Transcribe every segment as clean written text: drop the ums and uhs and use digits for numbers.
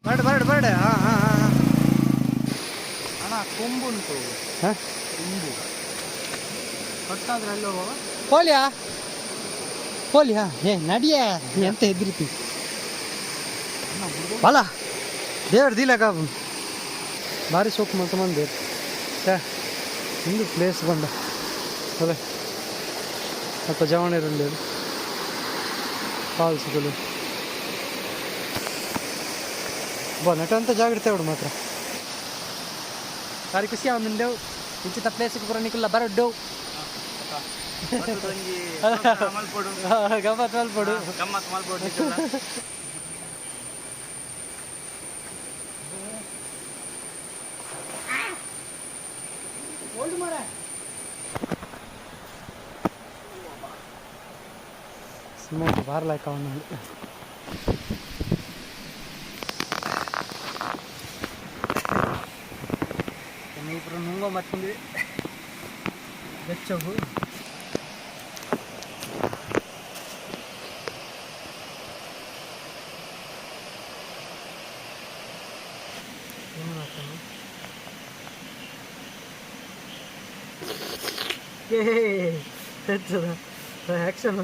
Bird ಹಾಂ ಹಾಂ ಹಾಂ ಅಣ್ಣ ಕೊಂಬುಂಟು ಕೊಂಬು ಕಟ್ಟಾದ್ರೆ ಅಲ್ಲಿ ಹೋಗುವ ಪೋಲಿಯಾ ಏ ನಡಿಯ ಎಂತ ಹೆದ್ರಿತಿ ಅಲ್ಲ ದೇವ್ರ ದಿಲಕ ಭಾರಿ ಸೊಪ್ಪು ಮತ್ತು ಮಂದಿ ಹಿಂದು ಪ್ಲೇಸ್ ಬಂದ ಅದೇ ಮತ್ತು ಜವಣಿರಲ್ಲಿ ಫಾಲ್ಸ್ಗಳು ನಟ ಅಂತ ಜಾಗ ಇರ್ತೇವೆ ಮಾತ್ರ ಸಾರಿ ಖುಷಿ ಅವನಿಂದೆವು ಇಂಚಿತ ಪ್ಲೇಸಿಗೆ ಪೂರ ನಿಕ್ಕಲ್ಲ ಬರಡ್ಡು ಗಮ್ಮತ್ ಮಲ್ಪಡು ಸ್ಮೋಕ್ ಬಾರ್ಲಾಕ ಅವನು ಇಬ್ಬರು ನುಂಗೋ ಮತ್ತಂದ್ವಿ ಬೆಚ್ಚವು ಆಕ್ಷನ್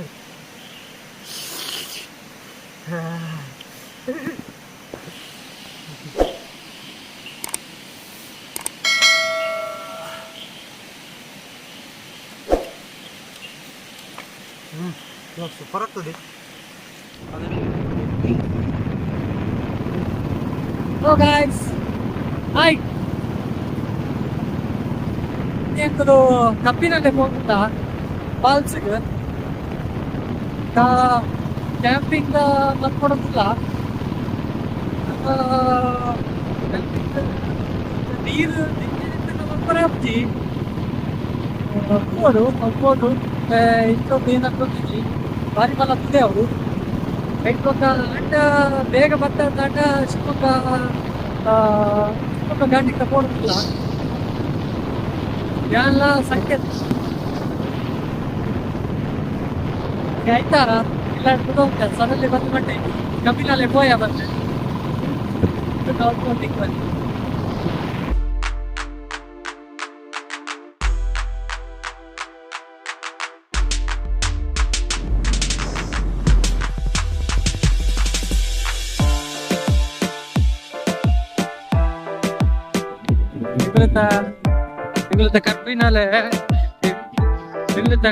ಇವಾಗ ಸೂಪರ್ ಆಗ್ತದೆ ಕಪ್ಪಿನಲ್ಲೇ ಹೋಗುತ್ತಾ ಫಾಲ್ಸ್ಗೆ ಕ್ಯಾಂಪಿಂಗ್ ಮಾಡ್ಕೊಡೋದಿಲ್ಲ ನೀರು ಹಚ್ಚಿ ಮಗ್ಬೋದು ಇಂಥದ್ದು ಏನಾಗ್ತದೆ ಭಾರಿ ಮಲ ಆಗ್ತದೆ ಅವರು ಶಿವಮೊಗ್ಗ ಅಂಡ ಬೇಗ ಬರ್ತಾ ಅಂಡ ಶಿವಮೊಗ್ಗ ಘಾಟಿಗೆ ತಗೊಳ್ಳೋದಿಲ್ಲ ಎಲ್ಲ ಸಂಕೇತ ಆಯ್ತಾರ ಇಲ್ಲ ಸಡನ್ಲಿ ಬಂದು ಬಟ್ಟೆ ಕಪಿಲಲ್ಲೇ ಪೋಯ ಬಂದೆ ಬಂದು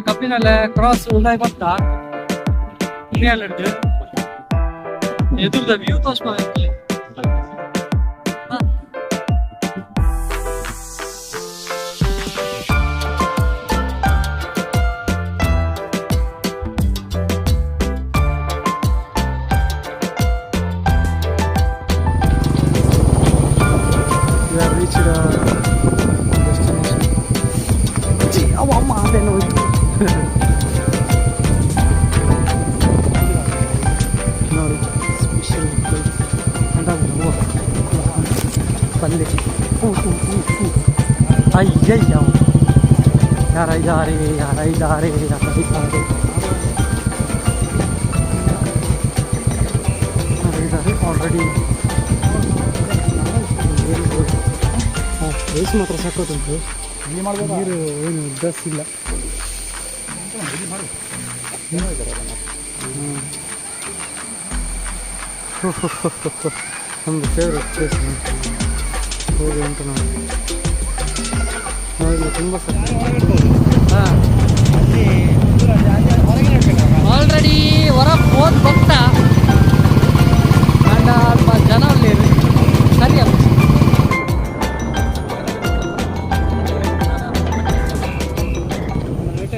ಕಪ್ಪಿನಲ್ಲೇ ಕ್ರಾಸ್ ಉಳ್ಳಾಗಿ ಬಂತ ಎದುರ್ದ ವ್ಯೂ ತೋರಿಸ್ಬೋದು ಪಲ್ಲೆ ಅಯ್ಯಯ್ಯ ಯಾರಿದ್ದಾರೆ ಆಲ್ರೆಡಿ ರೇಸ್ ಮಾತ್ರ ಸಾಕೋದುಂಟು ನೀರು ಏನು ಜಾಸ್ತಿ ಇಲ್ಲ ನಮ್ಮದು ಫೇವ್ರೆಟ್ ಪ್ಲೇಸ್ ಹೋಗಿ ಉಂಟು ನಾವು ತುಂಬ ಹಾಂ ಆಲ್ರೆಡಿ ಹೊರ ಹೋದ್ ಭಕ್ತ ಅಂಡ ಅಲ್ಪ ಜನ ಒಳ್ಳೆಯದು ಸರಿ ಅಪ್ಪ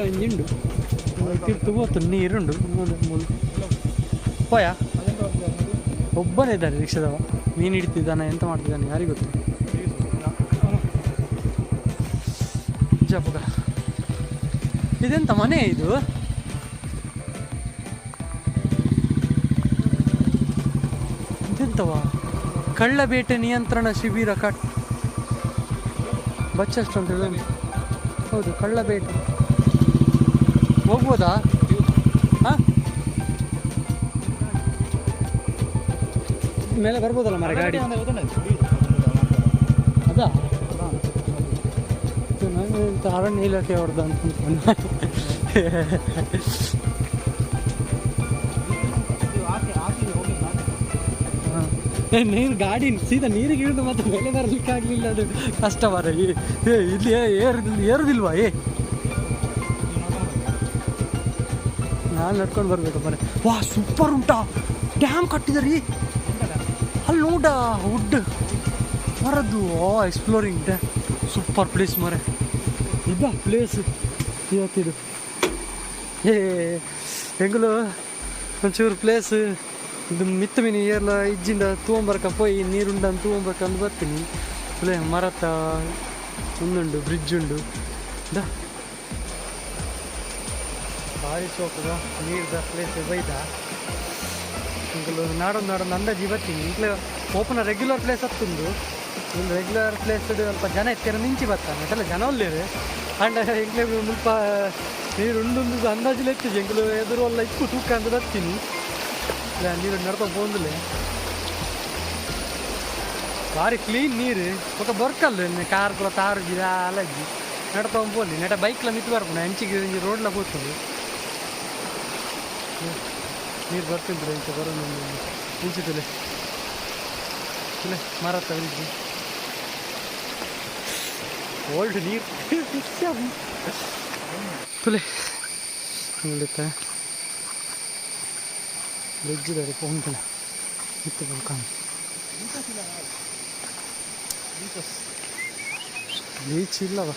ಒಂದಿಂಡು ತಿರ್ತು ಹೋತು ನೀರುಂಡು ಹೋಯ ಒಬ್ಬನೇ ಇದ್ದಾನೆ ರಿಕ್ಷಾದವ ಮೀನು ಹಿಡ್ತಿದ್ದಾನೆ ಎಂತ ಮಾಡ್ತಿದ್ದಾನೆ ಯಾರಿಗೂ ಗೊತ್ತು ಜಪಗ ಇದೆಂತ ಮನೆ ಇದು ಇದೆಂತವ ಕಳ್ಳಬೇಟೆ ನಿಯಂತ್ರಣ ಶಿಬಿರ ಬಸ್ ಸ್ಟ್ಯಾಂಡ್ ಅಂತ ಹೇಳಿ ಹೌದು ಕಳ್ಳಬೇಟೆ ಹೋಗ್ಬೋದಾ ಹಾಂ ಮೇಲೆ ಬರ್ಬೋದಲ್ಲ ಮರ ಗಾಡಿ ಅದಾ ನಾನು ಅರಣ್ಯ ಇಲಾಖೆ ಅವ್ರದ್ದು ಅಂತ ನೀರು ಗಾಡಿ ಸೀದಾ ನೀರಿಗೆ ಇಳಿದು ಮತ್ತೆ ಮೇಲೆ ಬರಲಿಕ್ಕೆ ಆಗಲಿಲ್ಲ, ಅದು ಕಷ್ಟ ಮರ. ಇಲ್ಲಿ ಏರುದಿಲ್ವಾ? ನಾನು ನಡ್ಕೊಂಡು ಬರ್ಬೇಕು ಮರ. ವಾ ಸೂಪರ್ ಉಂಟಾ, ಡ್ಯಾಮ್ ಕಟ್ಟಿದಾರಿ ಅಲ್ಲಿ ನೋಡ, ವುಡ್ ಮರದ್ದು. ಎಕ್ಸ್ಪ್ಲೋರಿಂಗ್ ಡ್ಯಾಮ್, ಸೂಪರ್ ಪ್ಲೇಸ್ ಮರ. ಇದ ಪ್ಲೇಸ್ ಇವತ್ತಿದು ಹೆಂಗಲು ಒಂಚೂರು ಪ್ಲೇಸ್ ಇದು ಮಿತ್ತ ಮೀನು ಏರ್ಲ ಇಜ್ಜಿಂದ ತಗೊಂಬರ್ಕ ಪೋಯಿ ನೀರುಂಡ ತಗೊಂಬರ್ಕಂದು ಬರ್ತೀನಿ. ಪ್ಲೇ ಮರತ ಒಂದುಂಡು ಬ್ರಿಡ್ಜ್ ಉಂಡು ಭಾರಿ ಚೌಕದ ನೀರ್ದ ಪ್ಲೇಸ್ ಬೈದ ಇಂಕಲು ನಾಡೊಂದು ಅಂದಾಜಿ ಬರ್ತೀನಿ. ಇಂಕ್ಲೆ ಓಪನ್ ರೆಗ್ಯುಲರ್ ಪ್ಲೇಸ್ ಹತ್ತುಂಡು. ಇಲ್ಲಿ ರೆಗ್ಯುಲರ್ ಪ್ಲೇಸ್ ಸ್ವಲ್ಪ ಜನ ಎತ್ತರ ಮಿಂಚಿ ಬರ್ತಾನೆ ಅದೆಲ್ಲ ಜನ ಒಳ್ಳೇದು ಅಂಡ್ ಎಂಕ್ಲೆ ಮುಲ್ಪ ನೀರು ಉಂಡು ಅಂದಾಜಿಲ್ಲ ಎತ್ತಿದೆ. ಎಂಕ್ಲು ಎದುರು ಎಲ್ಲ ಇಕ್ಕು ತೂಕ ಅಂತ ಬರ್ತೀನಿ. ನೀರು ನಡ್ಕೊಂಡು ಹೋಗಲೇ ಭಾರಿ ಕ್ಲೀನ್ ನೀರು ఒక ಬರ್ಕಲ್ಲ ಕಾರ್ ಕೂಡ ತಾರು ಗಿಡ ಅಲಜ್ಜಿ ನಡ್ಕೊಂಡು ಹೋಗ್ಲಿ ನೆಟ ಬೈಕ್ಲ ಮಿತ್ತು ಬರ್ಕೊಂಡು ಹಂಚಿಗೆ ರೋಡ್ಲ ಹೋಗ್ತದೆ. ನೀರು ಬರ್ತಿದ್ರು ಇಂಚ ಬರೋದು ಇಂಚಿತಲೆ ಇಲ್ಲ ಮರತ್ತ ಬ್ರಿಡ್ಜ್ ಓಲ್ಡ್ ನೀರು ತುಲೆ ನೋಡುತ್ತಾ ಬ್ರಿಡ್ಜ್ ಇದ್ದಾರೆ ಪೋಂಟಲ್ಲ ಇತ್ತು ಬರ್ಕೊಂಡು ಬೀಚ್ ಇಲ್ಲವ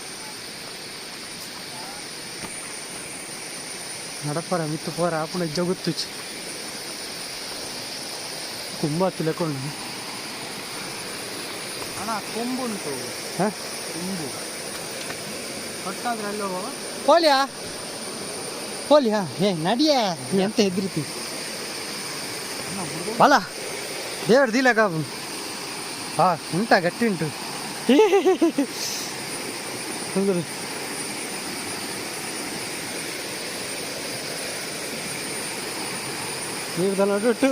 ನಡಪರ ಮಿತ್ತು ಪೋರ ಆಪುಣ ಜಗುತ್ತುಚ್ಚು ಕುಂಬ ತಿಳ್ಕೊಂಡು ಅಣ್ಣ ಕೊಂಬುಂಟು. ಹಾಂ ಕೊಂಬು ಕಟ್ಟಾದ್ರೆ ಅಲ್ಲೋ ಹೋಲಿಯಾ ಹೋಲಿಯಾ ನಡಿಯೇ ಎಂತ ಹೆದ್ರಿತಿ ಬಲ ದೇವ್ರ ದಿಲಕ ಹಾಂ ಉಂಟಾ ಗಟ್ಟಿ ಉಂಟು ನೀರ್ದಲ್ಲ ನೋಡ್ಬಿಟ್ಟು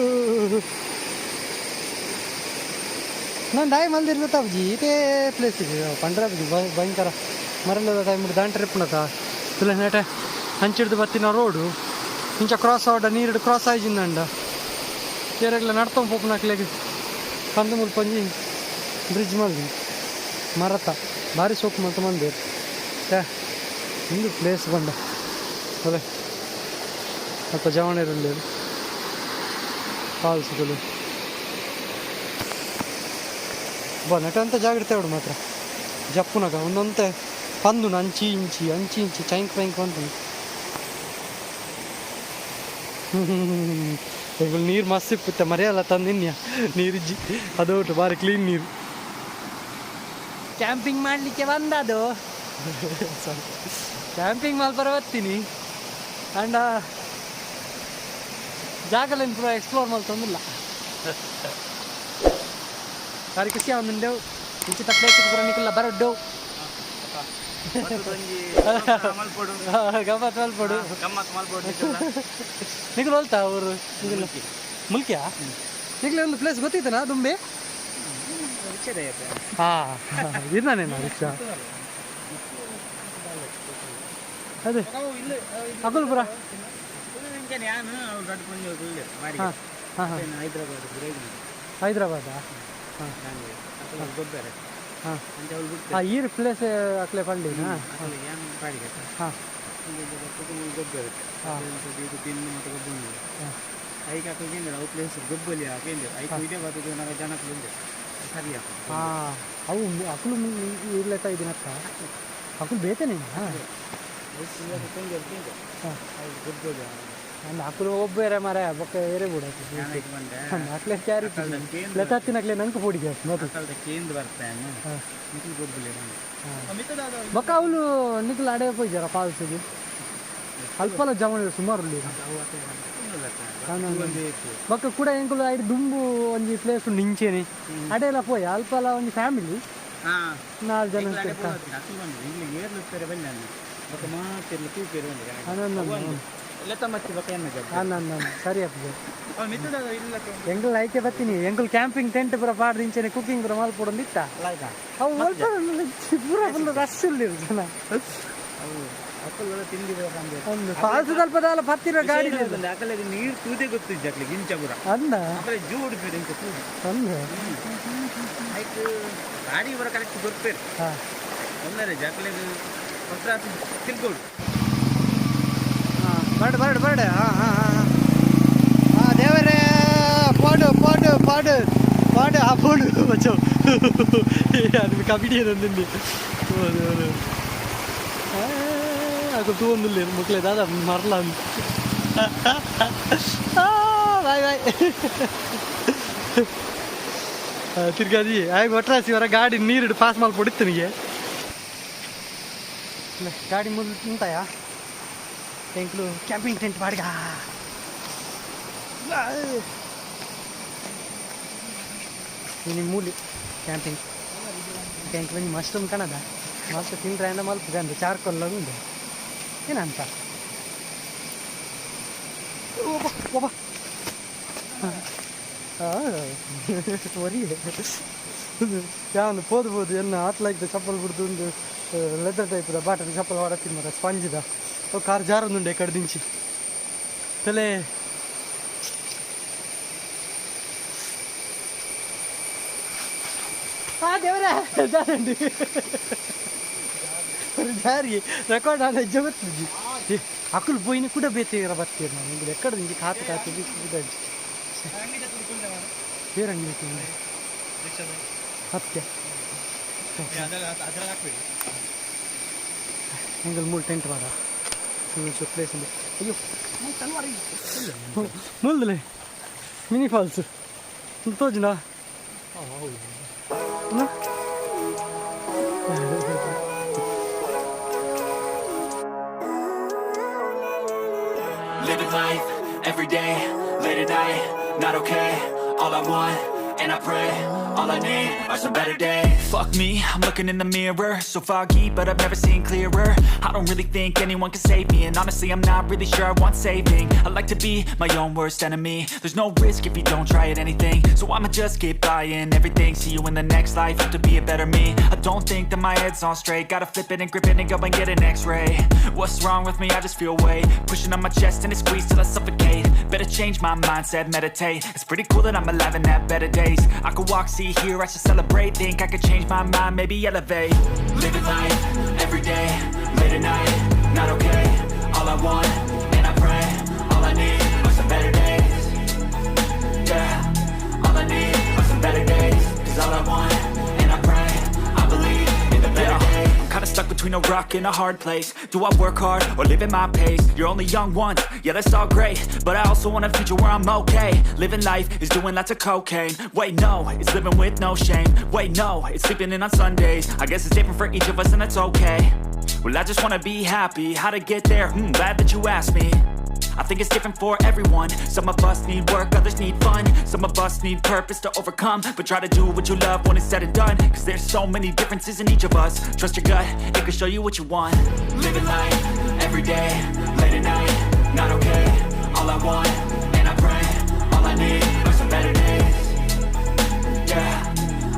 ನಾನು ಡಾಯ್ ಮಂದಿರ ಬಜ್ಜಿ ಇದೇ ಪ್ಲೇಸ್ ಇದೆ ಪಂಡ್ರ ಬಜ್ಜಿ ಭಯಂಕರ ಮರಲ್ಲದ ಟೈಮ್ ದಾಂಟ ರೆಪ್ಪಣತ ಇಲ್ಲ ನೆಟ ಹಂಚಿಡ್ದು ಬತ್ತಿನ ರೋಡು ಇಂಚ ಕ್ರಾಸ್ ಆಡ ನೀರು ಕ್ರಾಸ್ ಆಯ್ಜಿಂದಂಡ ಕೇರಗ್ಲ ನಡ್ತೊಂದು ಪೋಪನಾಕ್ಲೆಗೆ ಕಂದು ಮುಲ್ಪಂಜಿ ಬ್ರಿಡ್ಜ್ ಮಾಡಿ ಮರತ ಭಾರಿ ಸೋಕು ಮಂತ ಮಂದಿರ್ ಇಂದು ಪ್ಲೇಸ್ ಬಂಡ ಅದೇ ಸ್ವಲ್ಪ ಜವಣರಲ್ಲಿ ಫಾಲ್ಸ್ಗಳು ಬಾ ನಟ ಅಂತ ಜಾಗ್ರತೆ ಅವಡು ಮಾತ್ರ ಜಪ್ಪುನಾಗ ಒಂದೊಂತೆ ಪಂದು ಅಂಚಿ ಇಂಚಿ ಚೈಂಕ್ ಪೈಂಕ್ ಅಂತ ನೀರು ಮಸ್ತ್ ಇಪ್ಪತ್ತೆ ಮರೆಯಲ್ಲ ತಂದಿನ್ಯ ನೀರಿಜ್ಜಿ ಅದೊಟ್ಟು ಭಾರಿ ಕ್ಲೀನ್ ನೀರು ಕ್ಯಾಂಪಿಂಗ್ ಮಾಡಲಿಕ್ಕೆ ಬಂದದು ಕ್ಯಾಂಪಿಂಗ್ ಮಲ್ಪರ ಬರ್ತೀನಿ ಅಂಡ ಜಾಗಲೇನು ಪೂರ ಎಕ್ಸ್ಪ್ಲೋರ್ ಮಾಡ್ತಂದಿಲ್ಲ ಸಾರಿ ಖುಷಿ ಒಂದುಂಡೆವು ಇಂಚಿತ ಪ್ಲೇಸಿಗೆ ಪೂರ ನಿಕ್ಕಿಲ್ಲ ಬರೋಡ್ಡು ಗಮ್ಮತ್ ಮಲ್ಪಡು ನಿಖಿಲ್ ಹೋಲ್ತಾ ಅವರು ನಿಖಿಲ್ ಮುಲ್ಕಿಯಾ ನಿಖಿಲ್ ಒಂದು ಪ್ಲೇಸ್ ಗೊತ್ತಿತ್ತನಾ ದುಂಬೆ ಹಾಂ ಇದ್ದಾನೇನಾ ರಿಕ್ಷಾ ಅದೇ ಅಕುಲ್ಪುರ ಹಾಂ ಹಾಂ ಹೈದ್ರಾಬಾದಾ ಹಾಂ ಹಾಂ ಈ ಪ್ಲೇಸ್ ಅಕ್ಲೆ ಪಳ್ಳಿನಾ ಹಾಂ ಹಾಂ ಐದು ಅವು ಪ್ಲೇಸ್ ಗೊಬ್ಬಲಿ ಹಾಕೇಂದ್ರ ಐದು ಇದೇ ಬರ್ತದೆ ನಾವು ಜನಕ್ಕೆ ಸರಿಯಾ ಹಾಂ ಅವು ಅಕುಲು ಇರ್ಲೆತ್ತ ಇದೀನತ್ತ ಅಕುಲು ಬೇತೇನೆ ಹಾಂ ಗೊಬ್ಬಲಿ ನಾನು ಅಕುಲು ಒಬ್ಬರೇ ಮರ ಬೊಕ್ಕ ಏರೇ ಬಿಡೋದು ಅಕ್ಲೆ ಕ್ಯಾರಿ ಲೆತ್ತಾತಿನಕ್ಲೆ ನಂಗೆ ಪೋಡಿಗೆ ನೋಡಿ ಕೇಂದ್ರ ಬರ್ತಾನೆ ಗೊಬ್ಬಲಿ ಬೊಕ್ಕ ಅವಳು ನಿಖಿಲ್ ಅಡೆ ಹೋಯ್ತಾರ ಫಾಲ್ಸಿಗೆ ಅಲ್ಪಲ ಜವಣ ಸುಮಾರು ಬೊಕ್ಕ ಕೂಡ ಎಂಕುಲು ಐದು ದುಂಬು ಒಂಜಿ ಪ್ಲೇಸ್ ಉಂಡು ಇಂಚೇನೆ ಅಡೆಲ್ಲ ಪೋಯ ಅಲ್ಪಲ ಒಂದು ಫ್ಯಾಮಿಲಿ 4 ಜನ ಲೆತ್ತ ಮಚ್ಚಿ ಬಕ್ಕ ಎನ್ನ ಜಗ್ ನಾನು ಸರಿ ಆಗ್ತದೆ ಅವ್ನು ಮಿತ್ತದ ಇಲ್ಲ ಎಂಗಲ್ ಆಯ್ಕೆ ಬರ್ತೀನಿ ಎಂಗಲ್ ಕ್ಯಾಂಪಿಂಗ್ ಟೆಂಟ್ ಪೂರ ಪಾಡ್ದಿಂಚನೆ ಕುಕಿಂಗ್ ಪೂರ ಮಲ್ಪೊಡೊಂದು ಇತ್ತ ಲೈಕ ಅವು ಪೂರ ಫುಲ್ ರಶ್ ಇಲ್ಲಿರು ಜನ ಅವು ಅಕ್ಕಲ್ಲ ತಿಂಡಿ ಬಂದೆ ಒಂದು ಫಾಲ್ಸ್ ಸ್ವಲ್ಪದಲ್ಲ ಪತ್ತಿರ ಗಾಡಿ ಅಕ್ಕಲ್ಲ ನೀರು ತೂದೆ ಗೊತ್ತಿದ್ದ ಅಕ್ಲಿ ಗಿಂಚ ಪೂರ ಅಂದ ಅಕ್ಕಲ್ಲ ಜೂ ಉಡುಪಿರು ಇಂಕ ತೂದು ಅಂದ ಆಯ್ತು ಗಾಡಿ ಪೂರ ಕರೆಕ್ಟ್ ಗೊತ್ತೇರು ಹಾಂ ಒಂದರೆ ಜಾಕ್ಲೆಗೆ ಕೊಟ್ರ ತಿಳ್ಕೊಡು ಬರ್ಡ್ ಬರ್ಡ್ ಬರ್ಡ್ ಹಾಂ ಹಾಂ ಹಾಂ ಹಾಂ ದೇವರೇ ಪಾಡು ಪಾಡು ಪಾಡು ಪಾಡು ಆ ಪಾಡು ಮಚ್ಚೋ ಅದು ಕಬಡ್ಡಿ ಏನಂದಿ aku tuh nulir mukle dada marlan ಬಾಯ್ ಬಾಯ್ ತಿರ್ಗಾದಿ ಆಗ ಒಟ್ರಾಸಿ ಹೊರ ಗಾಡಿ ನೀರಿಡು ಪಾಸ್ ಮಾಡಿ ಹೊಡಿತನಿಗೆ ಗಾಡಿ ಮುಂದೆ ನಿಂತಾಯಾ ಟೆಂಕ್ಲು ಕ್ಯಾಂಪಿಂಗ್ ಟೆಂಟ್ ಬಾಡಿಗ ನಿಮ್ಮ ಮೂಲಿ ಕ್ಯಾಂಪಿಂಗ್ ಟೆಂಕ್ ಬಂದು ಮಶ್ರೂಮ್ ಕಣದ ಮಸ್ತ್ ತಿಂದ್ರೆ ಅಂದ ಮಲ್ಪದೆ ಅಂದ ಚಾರ್ಕೊಲ್ಲ ಉಂಡು ಏನಂತ ಒಬ್ಬ ಒರಿ ಯಾವನು ಪೋದ್ಬೋದು ಎನ್ನ ಆತ್ಲಾಯ್ತು ಚಪ್ಪಲ್ ಬಿಡ್ದು ಒಂದು ಲೆದರ್ ಟೈಪ್ದ ಬಾಟದ ಚಪ್ಪಲ್ ಹೊಡತ್ತೀನಿ ಮರ ಸ್ಪಂಜಿದ ಕಾರ್ ಜಾರೊಂದುಂಡೆ ಕಡೆ ದಿಂಚಿ ತಲೆ ದೇವರೇ ಜಾರಂಡಿ ಜಾರಿ ರೆಕಾರ್ಡ್ ಆದ ಜಗತ್ತಿದ್ದಿ ಅಕ್ಕಲು ಬೋಯ್ನಿ ಕೂಡ ಬೇತೀರ ಬರ್ತೀರಿ ನಾನು ಇದು ಎಕ್ಕಡ ನಿಂಗೆ ಖಾತೆ ಖಾತೆ ಬೇರಂಗಿ ಹತ್ತೆ ನಿಂಗಲ್ ಮೂರು ಟೆಂಟ್ ಮಾಡ ಪ್ಲೇಸ್ ಅಯ್ಯೋ ಮುಲ್ದಲೆ ಮಿನಿ ಫಾಲ್ಸ್ ತೋಜಿನ Living life, every day, late at night, not okay. All I want, and I pray, all I need are some better days. Fuck me, I'm looking in the mirror, so foggy, but I've never seen clearer. I don't really think anyone can save me, and honestly I'm not really sure I want saving. I like to be my own worst enemy. There's no risk if you don't try at anything, so I'ma just keep buying everything. See you in the next life, have to be a better me. I don't think that my head's on straight, gotta flip it and grip it and go and get an x-ray. What's wrong with me? I just feel weight pushing on my chest and it squeezes till I suffocate. Better change my mindset, meditate. It's pretty cool that I'm alive and have better days. I could walk, see, hear, I should celebrate. Think I could change my mind, maybe elevate. Living life, every day, late at night, not okay. All I want, and I pray, all I need are some better days. Yeah, all I need are some better days. Cause all I want, and I pray, I believe in the better days. I'm kinda stuck between a rock and a hard place. Do I work hard or live at my pace? You're only young once, yeah that's all great, but I also want a future where I'm okay. Living life is doing lots of cocaine. Wait no, it's living with no shame. Wait no, it's sleeping in on Sundays. I guess it's different for each of us and that's okay. Well I just wanna be happy, how to get there? Glad that you asked me. I think it's different for everyone. Some of us need work, others need fun. Some of us need purpose to overcome. But try to do what you love when it's said and done. Cause there's so many differences in each of us. Trust your gut, it can show you what you want. Living life, every day, late at night, not okay. All I want, and I pray, all I need are some better days. Yeah,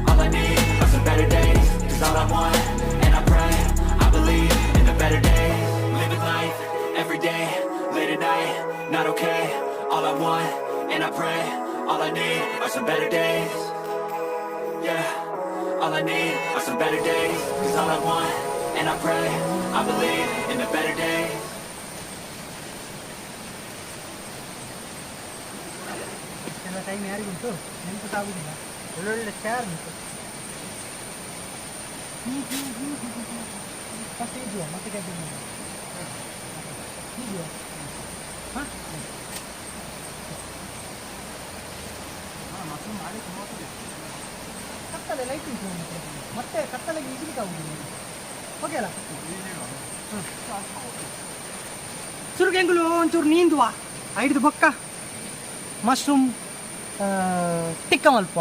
all I need are some better days. Cause all I want, and I pray, I believe in the better days. Living life, every day, late at night, not okay. All I want, and I pray, all I need are some better days. Yeah, all I need are some better days. Cause all I want, and I pray, I believe in the better days. ಎಲ್ಲ time ಯಾರಿಗುಂಟು ನೆನಪಿಸಾಗುದಿಲ್ಲ ಒಳ್ಳೊಳ್ಳೆ chair ಉಂಟು first ಇದೆಯಾ ಮತ್ತೆ camping ಇದೆಯಾ ಹಾಂ ಕತ್ತಲೆ light ಉಂಟು ಮತ್ತೆ ಕತ್ತಲೆಗೆ ಇಡ್ಲಿಕ್ಕೆ ಆಗುದಿಲ್ಲ ಓಕೆ ಅಲ್ಲ ಸುರುಗೆಂಗುಲು ಒಂಚೂರು ನೀಂದುವ ಐದು ಬೊಕ್ಕ ಮಶ್ರೂಮ್ ಟಿಕ್ಕ ಮಲ್ಪ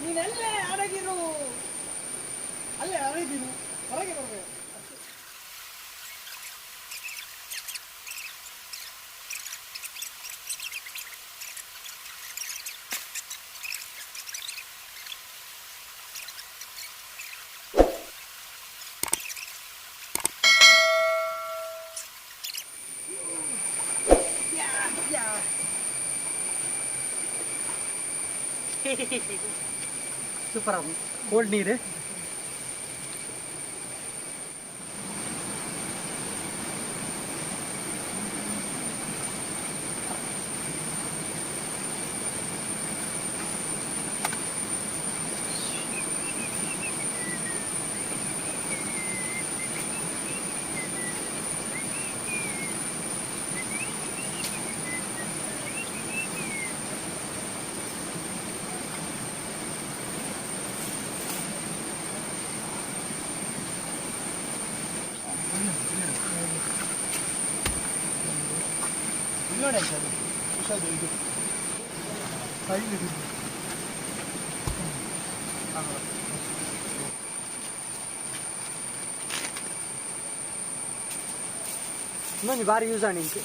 ನೀನೆಲ್ಲೇ ಅಡಗಿರು, ಅಲ್ಲೇ ಅಡಗಿರು, ಹೊರಗೆ ಬರಬೇಕು. ಸೂಪರ್ ಕೋಲ್ಡ್ ನೀರು. ನೋಡಿ ಸರ್ ಹುಷಾರು ಇದು ಇನ್ನೊಂದು ಭಾರಿ ಯೂಸ್ ಆಣಿ ಇಂಕೆ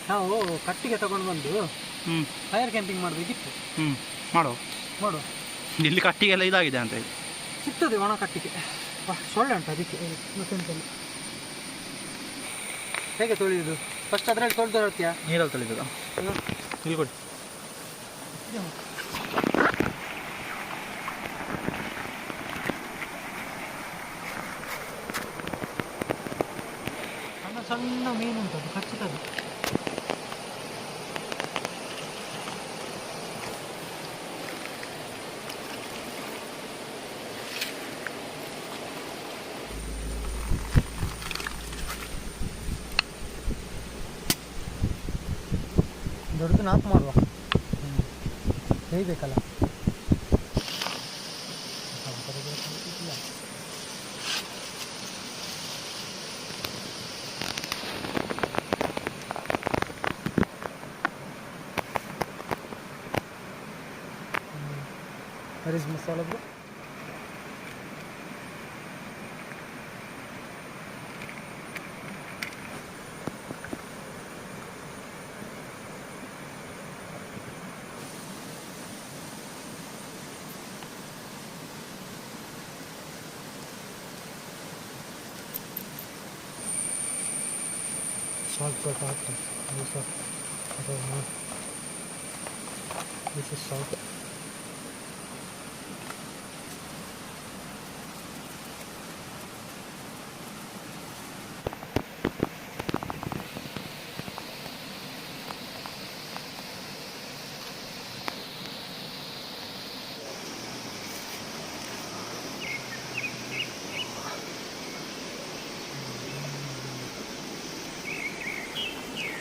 ನಾವು ಕಟ್ಟಿಗೆ ತಗೊಂಡು ಬಂದು ಫೈರ್ ಕ್ಯಾಂಪಿಂಗ್ ಮಾಡಬೇಕಿತ್ತು. ಮಾಡು ಇಲ್ಲಿ ಕಟ್ಟಿಗೆಲ್ಲ ಇದಾಗಿದೆ ಅಂತ ಹೇಳಿ ಸಿಗ್ತದೆ ಒಣ ಕಟ್ಟಿಗೆ. ಸೊಳ್ಳೆ ಉಂಟು ಅದಕ್ಕೆ ಮತ್ತೆಂತಲ್ಲಿ. ಹೇಗೆ ತೊಳೆಯುವುದು? ಫಸ್ಟ್ ಅದರಲ್ಲಿ ತೊಳೆದು ಇರ್ತೀಯಾ? ನೀರಲ್ಲಿ ತೊಳಿತದ ಇಲ್ಲಿ ಕೊಡಿ. ಸಣ್ಣ ಸಣ್ಣ ಮೀನು ಉಂಟು, ಕಚ್ಚುತ್ತದೆ. ದೊಡ್ಡದು ನಾಲ್ಕು ಮಾಡುವ, ಬೇಯಬೇಕಲ್ಲ. Where is masala bro? Salt per part. This is salt.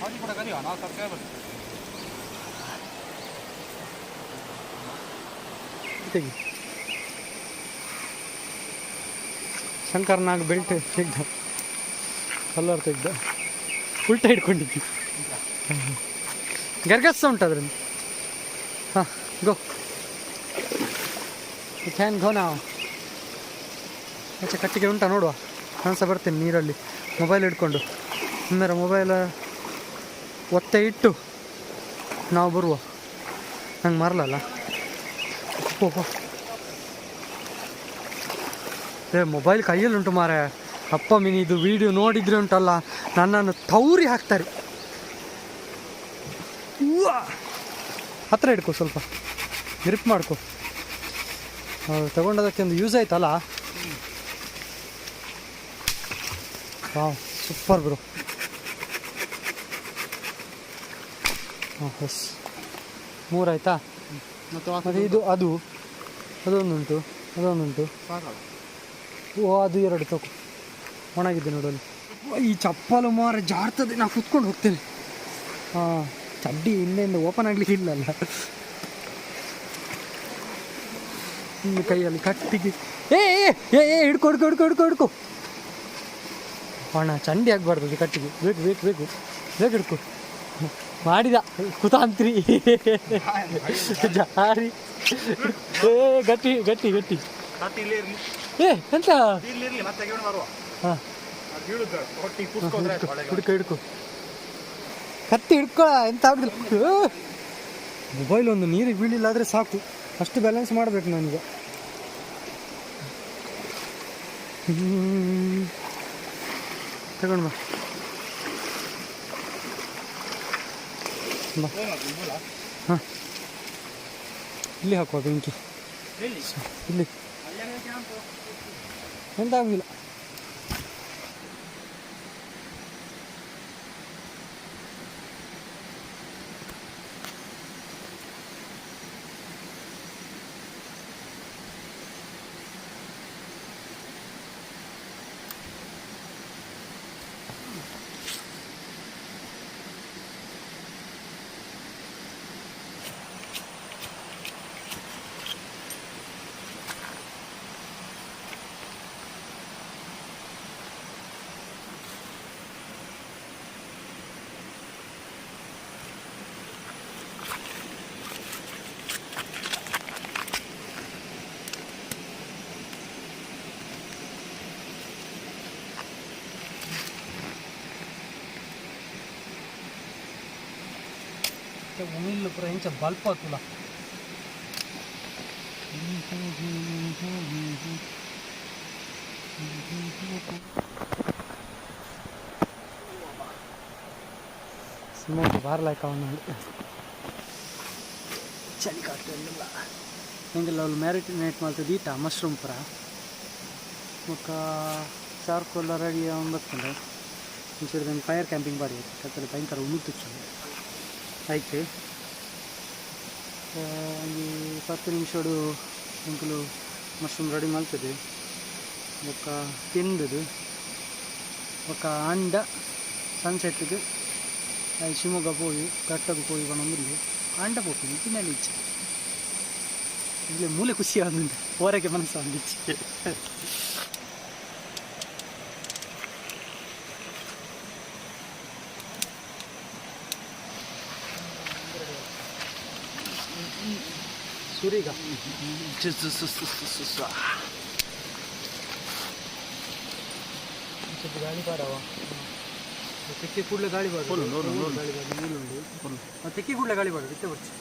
पानी पड़ा करियो ना सबके बस ತೆಗಿ. Shankar Nag belt ತೆಗ್ದ, colour ತೆಗ್ದ, ಉಲ್ಟ ಹಿಡ್ಕೊಂಡಿದ್ವಿ. ಗರ್ಗಸ್ ಉಂಟು ಅದ್ರಲ್ಲಿ. ಹಾಂ ಗೋ, ಕ್ಯಾನ್ ಗೋ ನಾವು. ಆಚೆ ಕಟ್ಟಿಗೆ ಉಂಟಾ ನೋಡುವ, ನಾನು ಸಹ ಬರ್ತೇನೆ ನೀರಲ್ಲಿ ಮೊಬೈಲ್ ಹಿಡ್ಕೊಂಡು. ಸುಮ್ಮನೆ ಮೊಬೈಲ್ ಒತ್ತೆ ಇಟ್ಟು ನಾವು ಬರುವ, ನಂಗೆ ಮರಲಲ್ಲ. ಓಹೋ, ಮೊಬೈಲ್ ಕೈಯಲ್ಲಿ ಉಂಟು ಮಾರೆ. ಅಪ್ಪ ಮಿನಿ ಇದು ವಿಡಿಯೋ ನೋಡಿದ್ರೆ ಉಂಟಲ್ಲ, ನನ್ನನ್ನು ತೌರಿ ಹಾಕ್ತಾರೆ. ಹತ್ರ ಹಿಡ್ಕೊ, ಸ್ವಲ್ಪ ಗ್ರಿಪ್ ಮಾಡ್ಕೊ. ತಗೊಂಡದಕ್ಕೆ ಒಂದು ಯೂಸ್ ಆಯ್ತಲ್ಲ. ಹಾಂ ಸೂಪರ್ ಬ್ರೋ. ಹಾಂ ಎಸ್, 3 ಆಯ್ತಾ? ಮತ್ತು ಇದು ಅದೊಂದುಂಟು. ಓ ಅದು 2 ತಗೋ, ಒಣಗಿದೆ ನೋಡಲು. ಈ ಚಪ್ಪಲು ಮಾರ ಜಾರ್ತದೆ, ನಾನು ಕುತ್ಕೊಂಡು ಹೋಗ್ತೇನೆ. ಹಾಂ, ಚಡ್ಡಿ ಹಿಂದೆಯಿಂದ ಓಪನ್ ಆಗಲಿಕ್ಕೆ ಇಲ್ಲಲ್ಲ. ಇನ್ನು ಕೈಯಲ್ಲಿ ಕಟ್ಟಿಗೆ ಹಿಡ್ಕೊ. ಅಣ್ಣ ಚಂಡಿ ಆಗಬಾರ್ದು ಅದು ಕಟ್ಟಿಗೆ. ಬೇಕು ಹಿಡ್ಕೊ. ಮಾಡಿದ ಕುತಾಂತ್ರಿ ಜಾರಿ. ಗಟ್ಟಿ ಎಂತ. ಹಾಂ ಹಿಡ್ಕೊ. ಕತ್ತಿ ಹಿಡ್ಕೊ, ಎಂತ ಆಗುದಿಲ್ಲ. ಮೊಬೈಲ್ ಒಂದು ನೀರಿಗೆ ಬೀಳಿಲ್ಲ ಆದರೆ ಸಾಕು, ಅಷ್ಟು ಬ್ಯಾಲೆನ್ಸ್ ಮಾಡಬೇಕು ನಾನೀಗ. ತಗೊಂಡು ಬಾ. ಹಾಂ, ಇಲ್ಲಿ ಹಾಕುವ ಬೆಂಕಿ. ಇಲ್ಲಿ ಎಂತ ಆಗುದಿಲ್ಲ. ಉಣಿಲ್ ಪುರ ಇಂಚ ಬಲ್ಪ್ ಆತುಲ. ಸ್ಮೋಕ್ ಬಾರ್ಲಾಯ್ಕ ಅವನು ಚಳಿ ಕಾಗ್ತಲ್ಲ. ಹೆಂಗೆಲ್ಲ ಅವ್ರು ಮ್ಯಾರಿನೇಟ್ ಮಾಡ್ತದೆ ಈಟ ಮಶ್ರೂಮ್ ಪುರ ಮುಖ ಚಾರ್ಕೋಲ್ ರೆಡಿ ಬರ್ತಂಡೆ. ಇಂಚಿಡ್ದು ಫೈರ್ ಕ್ಯಾಂಪಿಂಗ್ ಮಾಡಿ ಕತ್ತಲೆ ಭಯಂಕರ ಉಣುತ್ತಿತ್ತು ಆಯ್ತು. ಒಂದು 10 ನಿಮಿಷಡು ಇಂಕಲು ಮಶ್ರೂಮ್ ರೆಡಿ ಮಾಡ್ತದೆ. ఒక ತಿಂದದು ఒక ಅಂಡ ಸನ್ಸೆಟ್ಗೆ ಶಿವಮೊಗ್ಗ పోయి ಕಟ್ಟకు పోయి ಬಂದಿಲ್ಲ ಅಂಡ పోతుంది ತಿನ್ನಲಿಚ್ಚ ಇಲ್ಲಿ ಮೂಲೆ ಖುಷಿ ಆಗುಂಟು ಹೊರಗೆ ಮನಸ್ಸು ಅಂದಿಚ್ಚು. ಸುರಿಗ ಗಾಳಿ ಪಾಡವ ತೆಕ್ಕಿ ಕೂಡಲೇ ಗಾಳಿ ಬಾಡು ನೀರುಂಡು ತೆಕ್ಕಿ ಕೂಡಲೇ ಗಾಳಿ ಬಾಡು ಬಿಟ್ಟೆ ಬರ್ಚಿ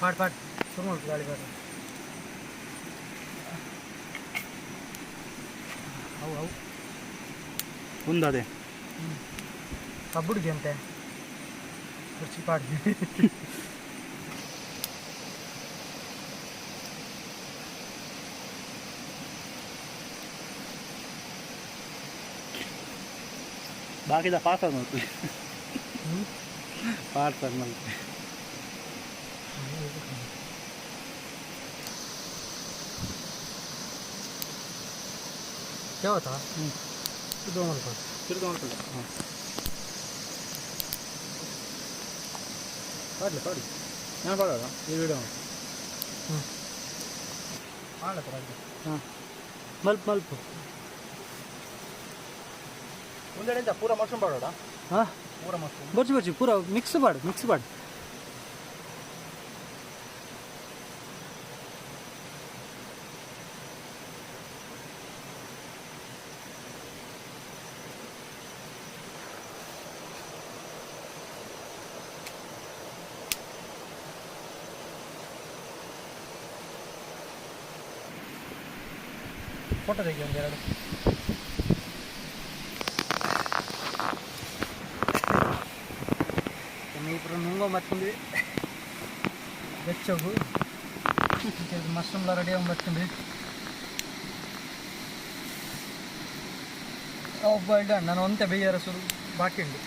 ಪಾಟ್ ಪಾಟ್ ಶುರು ಉಂಟು ಗಾಳಿ ಬಾಡು. ಅವು ಅವು ಒಂದದೇ ಕಬ್ಬುಡಿಗೆ ಅಂತೆ ಕುರ್ಚಿ ಪಾಡ್ಗೆ ಬಾಕಿದ ಪಾರ್ಸಲ್ ಮಾಡ್ತೀವಿ. ಪಾರ್ಸಲ್ ಮಾಡ್ತೀವಿ. ಯಾವತ್ತಾ ತಿರ್ಗಾ ಮಾಡ್ಕೊಳ್ಳಿ. ಹಾಂ ಪಾಡ್ಲಿ ഞാൻ പാടാം ഈ വീഡിയോ ಹಾಂ ಮಲ್ಪು ಒಂದೆಡೆ ಪೂರ ಮಶ್ರೂಮ್ ಮಾಡೋಣ. ಹಾಂ ಪೂರ ಮಶ್ರೂಮ್ ಬರ್ಚಿ ಪೂರ ಮಿಕ್ಸ್ ಮಾಡು ಫೋಟೋ ತೆಗಿ ಒಂದೆರಡು. ఇప్పుడు నుంగో మర్చింది వెచ్చగు మష్రూమ్లో రెడీ అవ్వబట్టింది. ಒಬ್ಬ ನಾನು ಒಂತೆ ಬೇಯರ ಸುರು ಬಾಕಿ ಉಂಟು.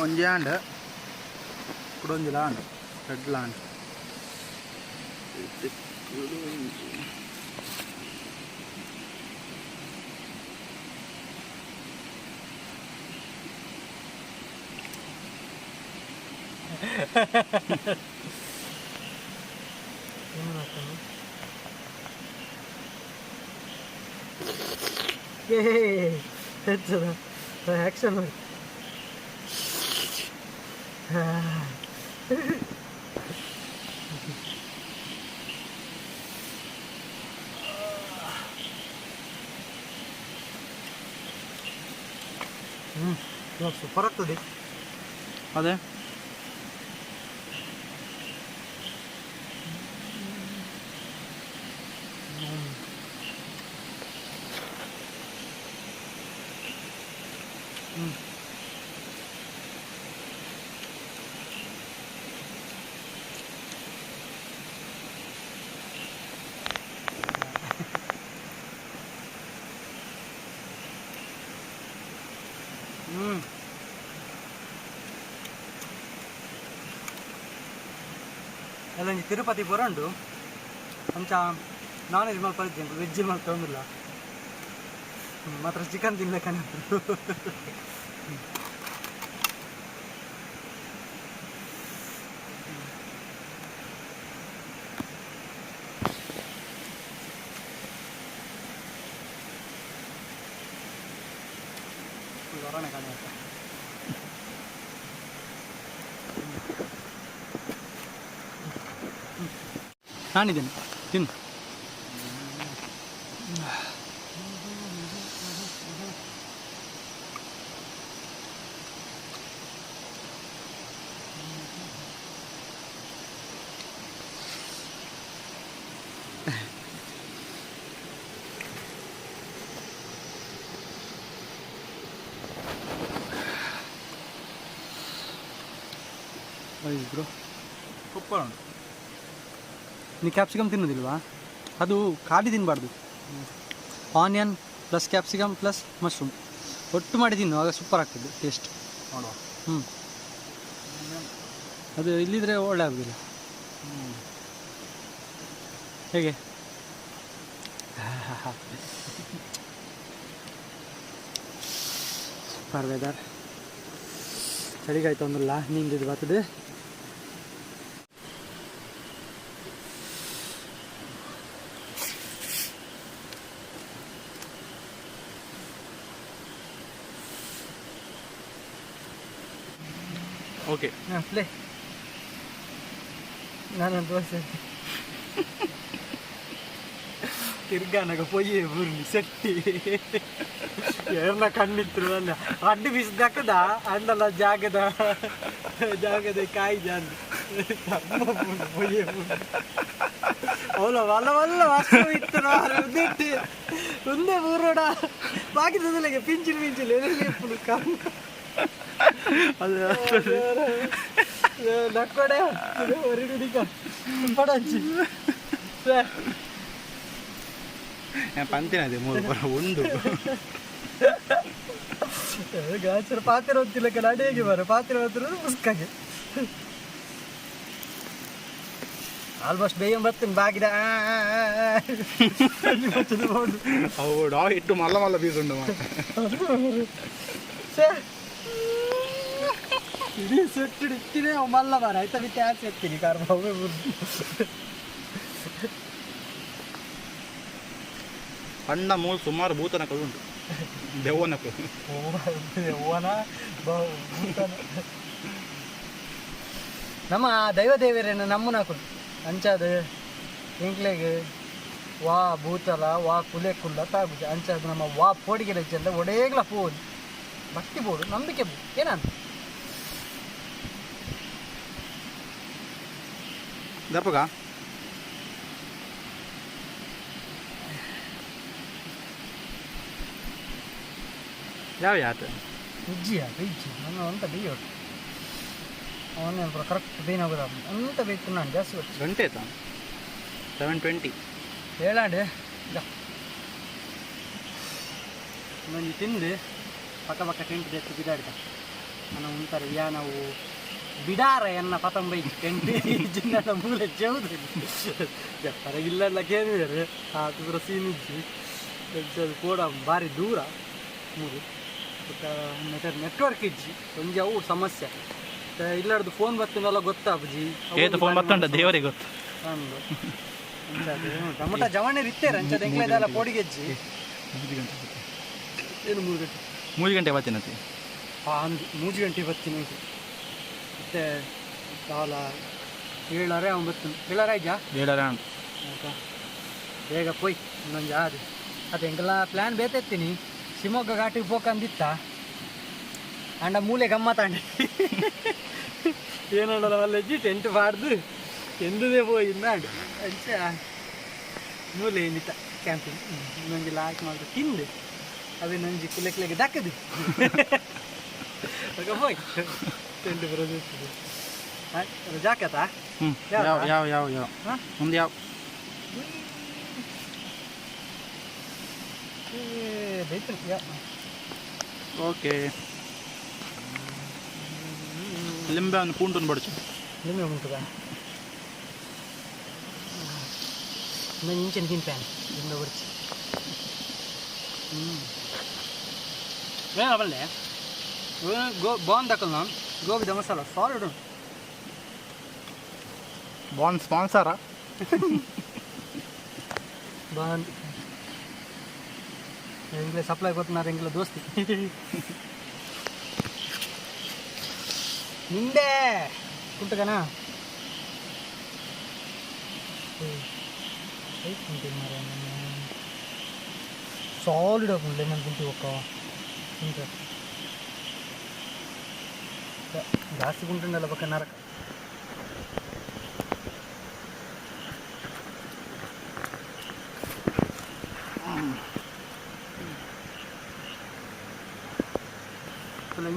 ಒಂಜಿ ಆಂಡ್ ಕುಡೊಂಜಿ ಲಾಂಡ್ ರೆಡ್ ಲಾಂಡ್ ಆ್ಯಕ್ಷನ್ ಸೂಪರ್ ಆಗ್ತದೆ ಅದೇ ಎಲ್ಲ ತಿರುಪತಿ ಬರೋಂಡು ಅಂಚ ನಾನ್ ವೆಜ್ ಮಲ್ಪ ಇದ್ದೇನೆ, ವೆಜ್ ಮಲ್ಪ ತೊಂದಿಲ್ಲ ಮಾತ್ರ ಚಿಕನ್ ತಿನ್ಬೇಕನ್ನ. ಹೊರನೆ ಕಾಣಿ ಅಂತ ನಾನಿದ್ದೇನೆ ತಿನ್ನು. ಬ್ರೋ ಸೂಪರ್ ಉಂಟು. ನೀ ಕ್ಯಾಪ್ಸಿಕಮ್ ತಿನ್ನೋದಿಲ್ವಾ? ಅದು ಖಾಲಿ ತಿನ್ನಬಾರ್ದು. Onion plus capsicum plus mushroom ಒಟ್ಟು ಮಾಡಿ ತಿನ್ನು, ಆಗ ಸೂಪರ್ ಆಗ್ತದೆ ಟೇಸ್ಟ್. ನೋಡುವ. ಅದು ಇಲ್ಲಿದ್ರೆ ಒಳ್ಳೆ ಆಗೋದಿಲ್ಲ. ಹೇಗೆ ಸೂಪರ್ ವೆದರ್. ಚಳಿಗಾಯ್ತು ಒಂದಲ್ಲ ನಿಂದು ಬರ್ತದೆ. ಓಕೆ ಪ್ಲೇ ನಾನು ದೋಸೆ ತಿರ್ಗಾನಾಗ ಪೊಯ್ಯೆ ಬುರ್ಲಿ ಸೆಟ್ಟಿ ಏರ್ನ ಕಣ್ಣಿತ್ರು ಅಲ್ಲ ಅಡ್ಡು ಬಿಸಿದಾಕದ ಅಣ್ಣಲ್ಲ ಜಾಗದ ಕಾಯಿ ಜಾನ್ ಪೊಯ್ಯೆ ಅವಳ ವಲ್ಲ ವಲ್ಲ ವಸ್ತು ಇತ್ತು ಉದ್ದಿಟ್ಟು ಒಂದೇ ಊರೋಡ ಬಾಕಿ ತೊಂದಲೆಗೆ ಪಿಂಚಿಲ್ ಎಲ್ಲಿ ಎಪ್ಪುಡು ಕಣ್ಣು ಅದು ನಕ್ಕೊಡೆ ಹೊರಡಿಕ ಪಡಂಚಿ ಪಂತಿನದೆ ಮೂರು ಬರ ಉಂಡು ಗಾಚರ ಪಾತ್ರ ಹೊತ್ತಿಲ್ಲ ಕಡೆ ಅಡಿಗೆ ಬರ ಪಾತ್ರ ಹೊತ್ತಿರ ಮುಸ್ಕಾಗೆ ಆಲ್ಮೋಸ್ಟ್ ಬೇಯಂ ಬರ್ತೀನಿ ಬಾಗಿದ ಅವಡು ಇಟ್ಟು ಮಲ್ಲ ಮಲ್ಲ ಬೀಸುಂಡು ಇಡೀ ಸೆಟ್ಟು ಇಡ್ತೀನಿ ಅವು ಮಲ್ಲ ಬಾರ ಆಯ್ತಾ ಬಿಟ್ಟು ಆಚೆ ಎತ್ತೀನಿ ಕಾರ್ ಪಂಡ ಮೂರು ಸುಮಾರು ಭೂತನ ಕಳುಂಟು ದೆವ್ವನಕ್ಕು ಓನ ನಮ್ಮ ದೈವ ದೇವರೇನ ನಮ್ಮನಾಕು ಅಂಚಾದ ಎಂಕ್ಲೆಗೆ ವಾ ಭೂತಲ ವಾ ಕುಲೆ ಕುಲ್ಲ ತಾಗುದು ಅಂಚಾದ ನಮ್ಮ ವಾ ಪೋಡಿಗೆ ಚೆಂದ ಒಡೇಗ್ಲ ಪೋದು ಭಕ್ತಿ ಬೋಡು ನಂಬಿಕೆ ಬೋದು ಏನಂತ ದಪ್ಪಗ ಯಾವ ಯಾತ ಇಜ್ಜಿಯ ಇಜ್ಜಿ ನನ್ನ ಅಂತ ಬೇಯೋಡು ಅವನೇ ಕರೆಕ್ಟ್ ಬೇನಾಗೋದ ಅಂತ ಬೇಕು ನಾನು ಜಾಸ್ತಿ ಹೊತ್ತು ಗಂಟೆ ಆಯ್ತಾ 7:20 ಹೇಳಾಂಡೆ ಈಗ ನಂಗೆ ತಿಂದು ಪಕ್ಕ ಪಕ್ಕ ಟೆಂಟ್ ಎತ್ತು ಬಿಡಾಡ್ದ ನಾನು ಉಂಟಾರೆ ಯಾ ನಾವು ಬಿಡಾರ ಎನ್ನ ಪತಂಬೈ ಟೆಂಟ್ ಜಿನ್ನ ಮೂಲೆ ಜೌದು ಹೊರಗಿಲ್ಲ ಕೇಳಿದರೆ ಆ ದೂರ ಸೀನಿಜ್ಜಿ ಕೂಡ ಭಾರಿ ದೂರ ಮೂರು ನೆಟ್ವರ್ಕ್ ಇಜ್ಜಿ ಒಂಜಿ ಅವು ಸಮಸ್ಯೆ ಇಲ್ಲಾರ್ದು ಫೋನ್ ಬರ್ತೀನಲ್ಲ ಗೊತ್ತಾಬುಜಿ ಫೋನ್ ಬರ್ತಂಡ ದೇವರಿಗೆ ಗೊತ್ತು ಟಮಟ ಜವಣ್ಣರು ಇತ್ತೇರೆ ಅಂಚದ ಎಂಕ್ಲೆದೆಲ್ಲ ಪೋಡಿಗೆಜ್ಜಿ ಏನು 3 ಗಂಟೆ ಬರ್ತೀನತಿ ಅಂದು 3 ಗಂಟೆ ಬರ್ತೀನಿ ಮತ್ತೆ ಕಾಲ 7:09 7:00 7:00 ಬೇಗ ಪೋಯ್ ಇನ್ನೊಂದು ಅದು ಅದು ಎಂಗೆಲ್ಲ ಪ್ಲ್ಯಾನ್ ಬೇತೆತ್ತೀನಿ ಶಿವಮೊಗ್ಗ ಘಾಟಿಗೆ ಹೋಗಂದಿತ್ತ ಅಂಡ ಮೂಲೆ ಗಮ್ಮತ್ತಾಂಡಿ ಏನಂಡ ಅಲ್ಲಜ್ಜಿ ಟೆಂಟ್ ಬಾರ್ದು ಎಂದೇ പോയിന്നാണ്ട് ಅಂಚ ಮೂಲೆ ಏನಿತ್ತ ಕ್ಯಾಂಪಿಂಗ್ ಇನ್ನೊಂದು ಲಾಕ್ ಮಾಡಿ ತಿಂದು ಅವೇ ನಂಜಿ ಕುಲೆಕ್ಲೆಗೆ ದಕ್ಕದು ಹೋಯ್ ಟೆಂಟ್ ಬರೋದು ಜಾಕತಾ ಯಾವ ಒಂದು ಯಾವ ಓಕೆ ಲಿಂಬೆ ಒಂದು ಪೂಂಟನ್ನು ಬಡಿಸು ಲಿಂಬೆ ಉಂಟುಗ ನಾನು ಇಂಚೆನ ತಿಂಪೇನೆ ಲಿಂಬೆ ಬಡಿಸಿ ಬೇಗ ಬಲ್ಲೆ ಬಾಂದ್ ಹಾಕಲ್ಲ ಗೋಬಿದ ಮಸಾಲ ಸಾಲಿಡ್ ಬಾಂಡ್ ಸ್ಪಾನ್ಸರಾ ಬಾಂದ್ ಎಂಗ್ಲೇ ಸಪ್ಲೈ ಕೊಡ್తున్నారు ಎಂಗ್ಲ ದೋಸ್ತಿ ನಿಂದೆ ಕುಂಟಗನಾ ಸಾಲಿಡ್ ಹಾಕೊಂಡು ಲೆಮನ್ ಕುಂಟಿ ಒಕ್ಕ ಕುಂಟ ಜಾಸ್ತಿ ಕುಂಟುಂಡಲ್ಲ ಪಕ್ಕ ನರಕ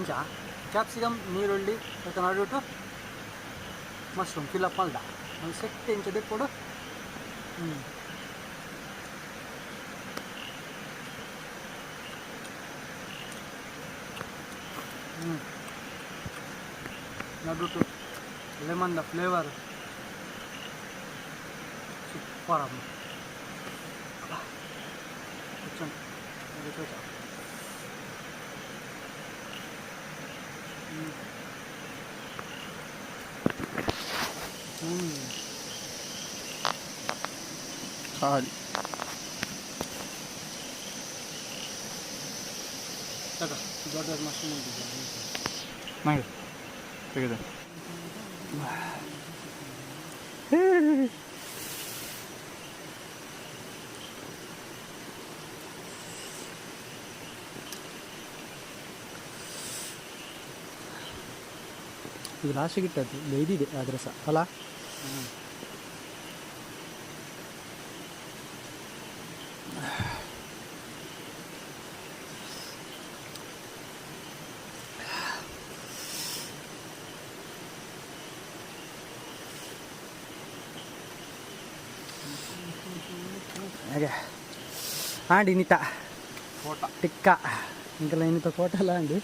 ಇಂಚ ಕ್ಯಾಪ್ಸಿಕಮ್ ನೀರುಳ್ಳಿ ಮತ್ತು ಮಾಡಿಬಿಟ್ಟು ಮಶ್ರೂಮ್ ಫಿಲಪ್ ಮಲ್ದ ಒಂದು ಸೆಟ್ ಇಂಚ ಕೊಡು ನಡುಟು ಲೆಮನ್ದ ಫ್ಲೇವರ್ ಸೂಪರ್ ಅಮ್ಮ ಖಾಲಿ ತಗ ದೊಡ್ಡ ಮಶ್ರೂಮ್ ಉಂಟು ನಂಗೆ ತೆಗೆದು ಇದು ಲಾಸ್ಟಿಗೆ ಇಟ್ಟದ್ದು ಬೇಯ್ದಿದೆ ಆದರೆ ಸಹ ಅಲ್ಲ ಹಾಗೆ ಆಂಡಿ ಇನ್ನಿತ ಫೋಟ ಟಿಕ್ಕ ఇంకలా ಇನ್ನಿತ కోటలా అండి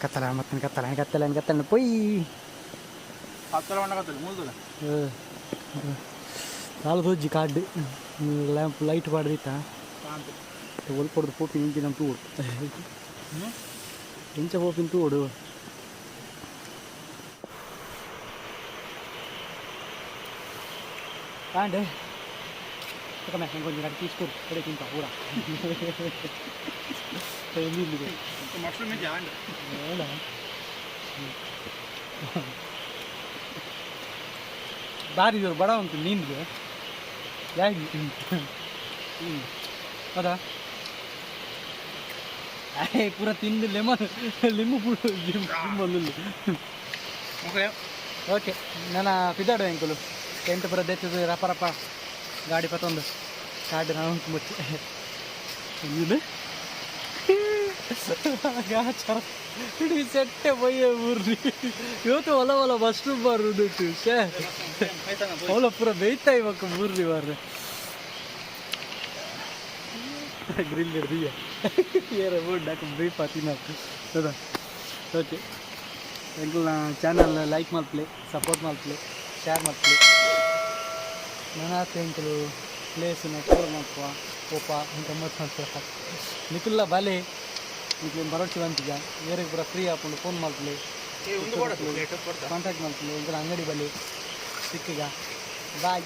కత్తల మొత్తం కత్తలని పోయి ಹತ್ತರ ಮಾಡಕತ್ತಲ್ಲ ಮೂಲ್ದಲ್ಲ ನಾಲ್ಕು ಸೂಜಿ ಕಾರ್ಡ್ ಲ್ಯಾಂಪ್ ಲೈಟ್ ಪಾಡ್ದಿತ್ತ ಒಲ್ಪಡ್ದು ಪೋಪಿ ಇಂಚಿ ನಮ್ಮ ತೂಡು ಇಂಚ ಪೋಪಿನ ತೂಡು అండి ఒక మ్యాక్ కొంచెం అక్కడ తీసుకోరు ఇక్కడే తింటా కూడా నీళ్ళు ಮಶ್ರೂಮ್ ಜಾಂಡ್ అవునా ಬಾರಿ ಇವರು ಬಡ ಉಂಟು ನೀನ್ಗೆ ಯಾಕೆ ಹೌದಾ ಪೂರ ತಿಂದು ಲಿಂಬು ಓಕೆ ನಾನು ಪಿದಾಡು ಅಂಕಲು ಟೆಂಟ್ ಪೂರ ದೆತ್ತದು ರಪ್ಪ ರಪ್ಪ ಗಾಡಿ ಪತ್ತೊಂದು ಕಾಡು ನಾವು ಮುಚ್ಚಿ ನೀನು ಇಡೀ ಸೆಟ್ಟೆ ಬಯ್ಯ ಊರ್ರಿ ಇವತ್ತು ಹೊಲ ಮಶ್ರೂಮ್ ಬಾರುದು ಶೇ ಹೊಲ ಪೂರ ಬೇಯ್ತಾ ಇವಾಗ ಊರ್ರಿ ಬಾರ್ರಿ ಗ್ರಿಲ್ ಹಿಡ್ದಿಯ ಏರ ಬೋರ್ಡ್ ಹಾಕಿ ಬ್ರೀಫ್ ತಿನ್ನೋದು ಹೌದಾ ಓಕೆ ಎಂಕಲ್ ಚಾನಲ್ ಲೈಕ್ ಮಾಡ್ಲಿ ಸಪೋರ್ಟ್ ಮಾಡ್ಲಿ ಶೇರ್ ಮಾಡ್ಲಿ ನಾನು ಎಂಕಲು ಪ್ಲೇಸನ್ನ ಎಕ್ಸ್ಪ್ಲೋರ್ ಮಾಡ್ಕೋ ಕೋಪ ಇಂಥ ಮಾಡ್ತಾರೆ ನಿಖಿಲ್ಲ ಬಾಲೆ ನಿಖಿಲ್ ಬರೋಚಿ ಬಂತಿದ್ದ ಬೇರೆ ಪೂರ ಫ್ರೀ ಹಾಕೊಂಡು ಫೋನ್ ಮಾಡ್ಲಿ ಕಾಂಟ್ಯಾಕ್ಟ್ ಮಾಡ್ಲಿ ಇಂಥ ಅಂಗಡಿ ಬಲ್ಲಿ ಸಿಕ್ಕಿಗ ಬಾಯ್